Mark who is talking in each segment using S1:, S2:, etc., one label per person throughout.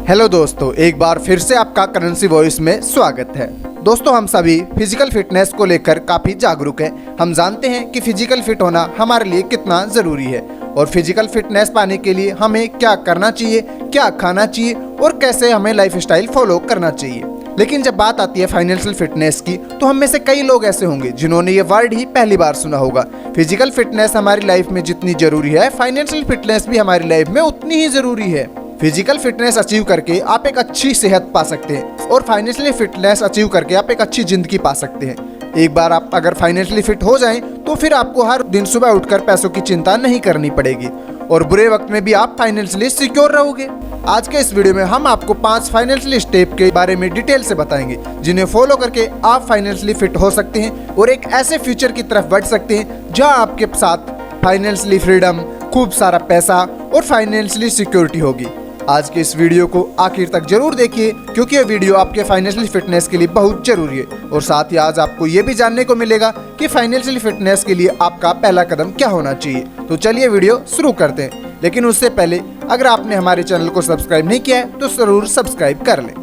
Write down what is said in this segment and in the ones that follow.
S1: Hello दोस्तों, एक बार फिर से आपका करेंसी वॉइस में स्वागत है। दोस्तों, हम सभी फिजिकल फिटनेस को लेकर काफ़ी जागरूक हैं। हम जानते हैं कि फिजिकल फिट होना हमारे लिए कितना ज़रूरी है और फिजिकल फिटनेस पाने के लिए हमें क्या करना चाहिए, क्या खाना चाहिए और कैसे हमें लाइफस्टाइल फॉलो करना चाहिए। लेकिन जब बात आती है फाइनेंशियल फिटनेस की, तो हम में से कई लोग ऐसे होंगे जिन्होंने ये वर्ड ही पहली बार सुना होगा। फिजिकल फिटनेस हमारी लाइफ में जितनी ज़रूरी है, फाइनेंशियल फिटनेस भी हमारी लाइफ में उतनी ही ज़रूरी है। फिजिकल फिटनेस अचीव करके आप एक अच्छी सेहत पा सकते हैं और फाइनेंशियली फिटनेस अचीव करके आप एक अच्छी जिंदगी पा सकते हैं। एक बार आप अगर फाइनेंशियली फिट हो जाएं, तो फिर आपको हर दिन सुबह उठकर पैसों की चिंता नहीं करनी पड़ेगी और बुरे वक्त में भी आप फाइनेंशियली सिक्योर रहोगे। आज के इस वीडियो में हम आपको 5 फाइनेंशियली स्टेप के बारे में डिटेल से बताएंगे, जिन्हें फॉलो करके आप फाइनेंशियली फिट हो सकते हैं और एक ऐसे फ्यूचर की तरफ बढ़ सकते हैं जहां आपके साथ फाइनेंशियली फ्रीडम, खूब सारा पैसा और फाइनेंशियली सिक्योरिटी होगी। आज के इस वीडियो को आखिर तक जरूर देखिए, क्योंकि ये वीडियो आपके फाइनेंशियल फिटनेस के लिए बहुत जरूरी है और साथ ही आज आपको ये भी जानने को मिलेगा कि फाइनेंशियल फिटनेस के लिए आपका पहला कदम क्या होना चाहिए। तो चलिए वीडियो शुरू करते हैं, लेकिन उससे पहले अगर आपने हमारे चैनल को सब्सक्राइब नहीं किया है तो जरूर सब्सक्राइब कर लें।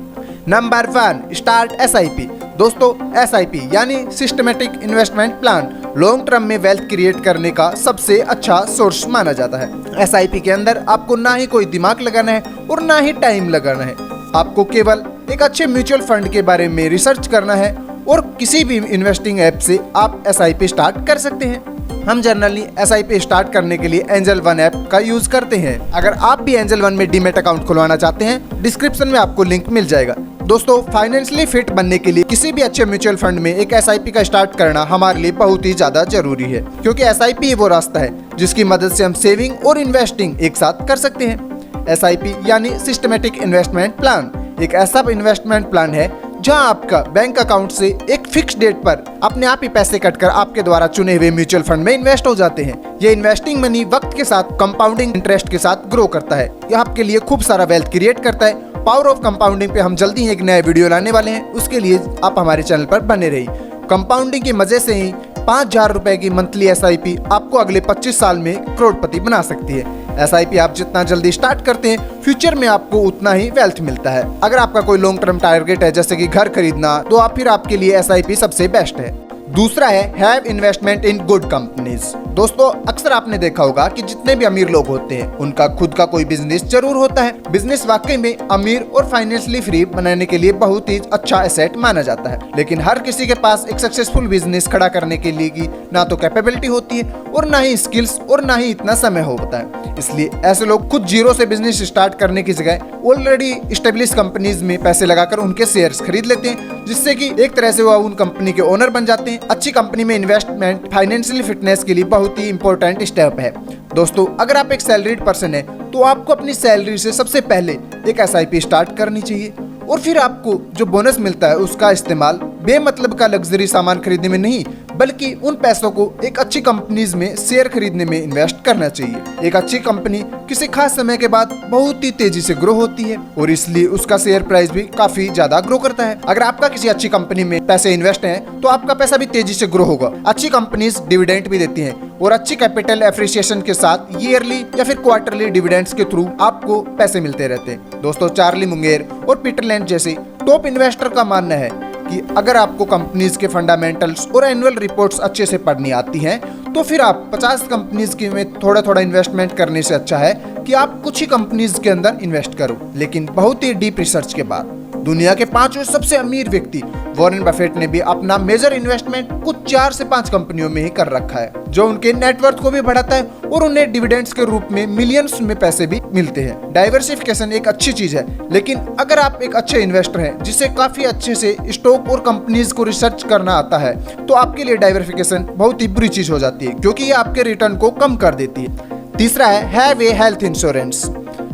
S1: Number 1, start SIP। दोस्तों, SIP यानी systematic investment plan long term में वेल्थ क्रिएट करने का सबसे अच्छा सोर्स माना जाता है। SIP के अंदर आपको ना ही कोई दिमाग लगाना है और ना ही टाइम लगाना है। आपको केवल एक अच्छे म्यूचुअल फंड के बारे में रिसर्च करना है और किसी भी इन्वेस्टिंग ऐप से आप SIP स्टार्ट कर सकते हैं। हम जनरली SIP स्टार्ट करने के लिए एंजल वन ऐप का यूज करते हैं। अगर आप भी एंजल वन में डीमैट अकाउंट खुलवाना चाहते हैं, डिस्क्रिप्शन में आपको लिंक मिल जाएगा। दोस्तों, फाइनेंशियली फिट बनने के लिए किसी भी अच्छे म्यूचुअल फंड में एक SIP का स्टार्ट करना हमारे लिए बहुत ही ज्यादा जरूरी है, क्योंकि SIP ही वो रास्ता है जिसकी मदद से हम सेविंग और इन्वेस्टिंग एक साथ कर सकते हैं। SIP यानी सिस्टमेटिक इन्वेस्टमेंट प्लान एक ऐसा इन्वेस्टमेंट प्लान है जहां आपका बैंक अकाउंट से एक फिक्स डेट पर अपने आप ही पैसे कटकर आपके द्वारा चुने हुए म्यूचुअल फंड में इन्वेस्ट हो जाते हैं। ये इन्वेस्टिंग मनी वक्त के साथ कंपाउंडिंग इंटरेस्ट के साथ ग्रो करता है। यह आपके लिए खूब सारा वेल्थ क्रिएट करता है। पावर ऑफ कंपाउंडिंग पे हम जल्दी ही एक नया वीडियो लाने वाले हैं, उसके लिए आप हमारे चैनल पर बने रहिए। कंपाउंडिंग के मजे से ही 5,000 रुपए की मंथली SIP आपको अगले 25 साल में करोड़पति बना सकती है। SIP आप जितना जल्दी स्टार्ट करते हैं, फ्यूचर में आपको उतना ही वेल्थ मिलता है। अगर आपका कोई लॉन्ग टर्म टारगेट है, जैसे कि घर खरीदना, तो आप फिर आपके लिए SIP सबसे बेस्ट है। दूसरा है have investment in good companies. दोस्तों, अक्सर आपने देखा होगा कि जितने भी अमीर लोग होते हैं उनका खुद का कोई बिजनेस जरूर होता है। बिजनेस वाकई में अमीर और फाइनेंशियली फ्री बनाने के लिए बहुत ही अच्छा एसेट माना जाता है, लेकिन हर किसी के पास एक सक्सेसफुल बिजनेस खड़ा करने के लिए की ना तो कैपेबिलिटी होती है और ना ही स्किल्स और ना ही इतना समय होता है। इसलिए ऐसे लोग खुद जीरो से बिजनेस स्टार्ट करने की जगह ऑलरेडी एस्टेब्लिश कंपनीज में पैसे लगाकर उनके शेयर्स खरीद लेते हैं, जिससे कि एक तरह से वो उन कंपनी के ओनर बन जाते हैं। अच्छी कंपनी में इन्वेस्टमेंट फाइनेंशियल फिटनेस के लिए बहुत ही इंपॉर्टेंट स्टेप है। दोस्तों, अगर आप एक सैलरीड पर्सन है तो आपको अपनी सैलरी से सबसे पहले एक SIP स्टार्ट करनी चाहिए और फिर आपको जो बोनस मिलता है उसका इस्तेमाल बेमतलब का लग्जरी सामान खरीदने में नहीं, बल्कि उन पैसों को एक अच्छी कंपनीज में शेयर खरीदने में इन्वेस्ट करना चाहिए। एक अच्छी कंपनी किसी खास समय के बाद बहुत ही तेजी से ग्रो होती है और इसलिए उसका शेयर प्राइस भी काफी ज्यादा ग्रो करता है। अगर आपका किसी अच्छी कंपनी में पैसे इन्वेस्ट हैं, तो आपका पैसा भी तेजी से ग्रो होगा। अच्छी कंपनीज डिविडेंड भी देती हैं और अच्छी कैपिटल एप्रिसिएशन के साथ ईयरली या फिर क्वार्टरली डिविडेंड्स के थ्रू आपको पैसे मिलते रहते हैं। दोस्तों, चार्ली मुंगेर और पीटर लैंड जैसे टॉप इन्वेस्टर का मानना है कि अगर आपको कंपनीज के फंडामेंटल्स और एनुअल रिपोर्ट्स अच्छे से पढ़नी आती हैं, तो फिर आप 50 कंपनीज के में थोड़ा थोड़ा इन्वेस्टमेंट करने से अच्छा है कि आप कुछ ही कंपनीज के अंदर इन्वेस्ट करो, लेकिन बहुत ही डीप रिसर्च के बाद। दुनिया के 5 सबसे अमीर व्यक्ति वॉरेन बफेट ने भी अपना मेजर इन्वेस्टमेंट कुछ 4 से 5 कंपनियों में ही कर रखा है, जो उनके नेटवर्थ को भी बढ़ाता है और उन्हें डिविडेंड्स के रूप में मिलियंस में पैसे भी मिलते हैं। डाइवर्सिफिकेशन एक अच्छी चीज है, लेकिन अगर आप एक अच्छे इन्वेस्टर हैं जिसे काफी अच्छे से स्टॉक और कंपनीज को रिसर्च करना आता है, तो आपके लिए डाइवर्सिफिकेशन बहुत ही बुरी चीज हो जाती है, क्योंकि ये आपके रिटर्न को कम कर देती है। तीसरा है हैव ए हेल्थ इंश्योरेंस।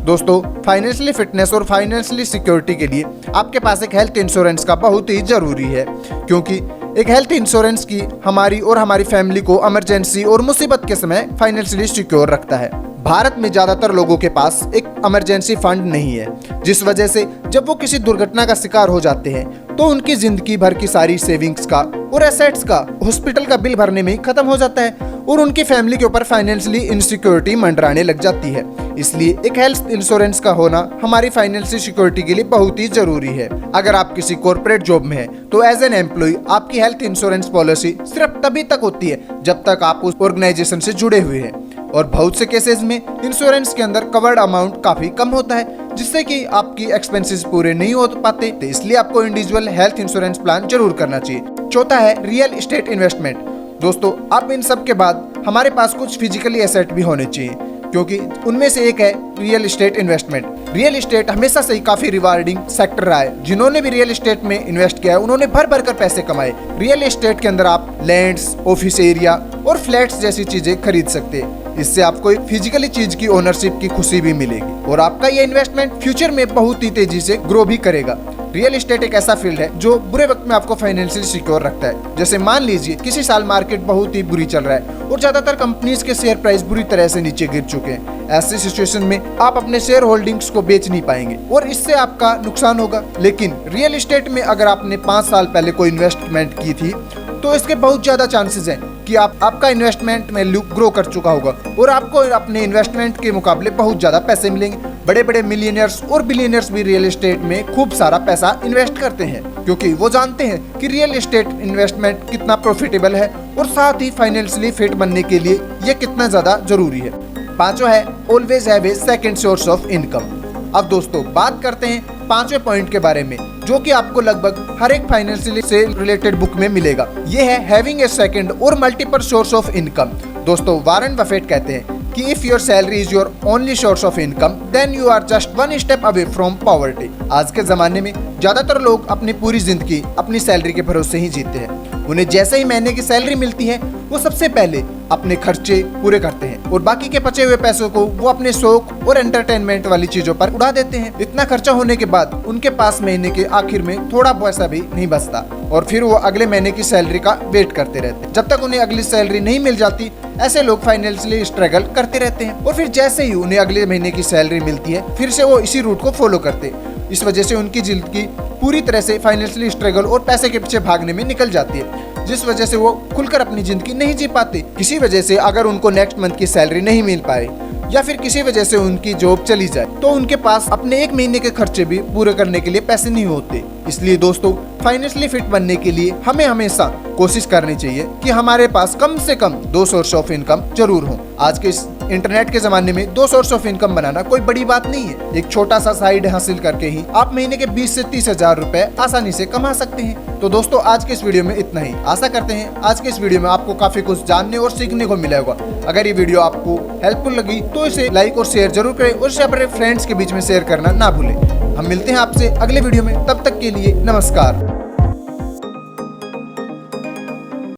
S1: दोस्तों, फाइनेंशियली फिटनेस और फाइनेंशियली सिक्योरिटी के लिए आपके पास एक हेल्थ इंश्योरेंस का बहुत ही जरूरी है, क्योंकि एक हेल्थ इंश्योरेंस की हमारी और हमारी फैमिली को इमरजेंसी और मुसीबत के समय फाइनेंशियली सिक्योर रखता है। भारत में ज्यादातर लोगों के पास एक इमरजेंसी फंड नहीं है, जिस वजह से जब वो किसी दुर्घटना का शिकार हो जाते हैं तो उनकी जिंदगी भर की सारी सेविंग्स का और एसेट्स का हॉस्पिटल का बिल भरने में ही खत्म हो जाता है और उनकी फैमिली के ऊपर फाइनेंशियली इनसिक्योरिटी मंडराने लग जाती है। इसलिए एक हेल्थ इंश्योरेंस का होना हमारी फाइनेंशियल सिक्योरिटी के लिए बहुत ही जरूरी है। अगर आप किसी कॉर्पोरेट जॉब में हैं तो एज एन एम्प्लॉय आपकी हेल्थ इंश्योरेंस पॉलिसी सिर्फ तभी तक होती है जब तक आप उस ऑर्गेनाइजेशन से जुड़े हुए हैं, और बहुत से केसेस में इंश्योरेंस के अंदर कवर्ड अमाउंट काफी कम होता है, जिससे कि आपकी एक्सपेंसेस पूरे नहीं हो पाते। तो इसलिए आपको इंडिविजुअल हेल्थ इंश्योरेंस प्लान जरूर करना चाहिए। चौथा है रियल एस्टेट इन्वेस्टमेंट। दोस्तों, अब इन सब के बाद हमारे पास कुछ फिजिकली एसेट भी होने चाहिए, क्योंकि उनमें से एक है real estate investment. Real estate हमेशा से ही काफी रिवार्डिंग सेक्टर रहा है। जिन्होंने भी रियल एस्टेट में इन्वेस्ट किया है उन्होंने भर भर कर पैसे कमाए। रियल एस्टेट के अंदर आप लैंड्स, ऑफिस एरिया और फ्लैट्स जैसी चीजें खरीद सकते हैं। इससे आपको एक फिजिकली चीज की ओनरशिप की खुशी भी मिलेगी और आपका ये इन्वेस्टमेंट फ्यूचर में बहुत ही तेजी से ग्रो भी करेगा। रियल एस्टेट एक ऐसा फील्ड है जो बुरे वक्त में आपको फाइनेंशियली सिक्योर रखता है। जैसे मान लीजिए किसी साल मार्केट बहुत ही बुरी चल रहा है और ज्यादातर कंपनीज के शेयर प्राइस बुरी तरह से नीचे गिर चुके हैं। ऐसी सिचुएशन में आप अपने शेयर होल्डिंग्स को बेच नहीं पाएंगे और इससे आपका नुकसान होगा। लेकिन रियल एस्टेट में अगर आपने 5 साल पहले कोई इन्वेस्टमेंट की थी तो इसके बहुत ज्यादा चांसेस हैं कि आपका इन्वेस्टमेंट वैल्यू ग्रो कर चुका होगा और आपको अपने इन्वेस्टमेंट के मुकाबले बहुत ज्यादा पैसे मिलेंगे। बड़े बड़े मिलियनियर्स और बिलियनियर्स भी रियल एस्टेट में खूब सारा पैसा इन्वेस्ट करते हैं, क्योंकि वो जानते हैं कि रियल एस्टेट इन्वेस्टमेंट कितना प्रॉफिटेबल है और साथ ही फाइनेंशियली फिट बनने के लिए ये कितना ज्यादा जरूरी है। पांचवा है always have a second source of income. अब दोस्तों बात करते हैं 5वें पॉइंट के बारे में, जो कि आपको लगभग हर एक फाइनेंशियल से रिलेटेड बुक में मिलेगा। ये है हैविंग ए सेकंड और मल्टीपल सोर्स ऑफ इनकम। दोस्तों, वारेन बफेट कहते हैं कि if your salary is your only source of income then you are just one step away from poverty. आज के जमाने में ज्यादातर लोग अपनी पूरी जिंदगी अपनी सैलरी के भरोसे ही जीते हैं। उन्हें जैसे ही महीने की सैलरी मिलती है वो सबसे पहले अपने खर्चे पूरे करते हैं और बाकी के बचे हुए पैसों को वो अपने शौक और एंटरटेनमेंट वाली चीजों पर उड़ा देते हैं। इतना खर्चा होने के बाद उनके पास महीने के आखिर में थोड़ा पैसा भी नहीं बचता और फिर वो अगले महीने की सैलरी का वेट करते रहते हैं। जब तक उन्हें अगली सैलरी नहीं मिल जाती ऐसे लोग फाइनेंशियली स्ट्रगल करते रहते हैं और फिर जैसे ही उन्हें अगले महीने की सैलरी मिलती है फिर से वो इसी रूट को फॉलो करते हैं। इस वजह से उनकी जिंदगी पूरी तरह से फाइनेंशियली स्ट्रगल और पैसे के पीछे भागने में निकल जाती है, जिस वजह से वो खुलकर अपनी जिंदगी नहीं जी पाते। किसी वजह से अगर उनको नेक्स्ट मंथ की सैलरी नहीं मिल पाए या फिर किसी वजह से उनकी जॉब चली जाए तो उनके पास अपने एक महीने के खर्चे भी पूरे करने के लिए पैसे नहीं होते। इसलिए दोस्तों, फाइनेंशियली फिट बनने के लिए हमें हमेशा कोशिश करनी चाहिए कि हमारे पास कम से कम 2 सोर्स ऑफ इनकम जरूर हो। आज के इस इंटरनेट के जमाने में 2 सोर्स ऑफ इनकम बनाना कोई बड़ी बात नहीं है। एक छोटा सा साइड हासिल करके ही आप महीने के 20 से 30 हजार रुपए आसानी से कमा सकते हैं। तो दोस्तों, आज के इस वीडियो में इतना ही। आशा करते हैं आज के इस वीडियो में आपको काफी कुछ जानने और सीखने को मिला होगा। अगर ये वीडियो आपको हेल्पफुल लगी तो इसे लाइक और शेयर जरूर करें और इसे अपने फ्रेंड्स के बीच में शेयर करना ना भूलें। हम मिलते हैं आपसे अगले वीडियो में, तब तक के लिए नमस्कार।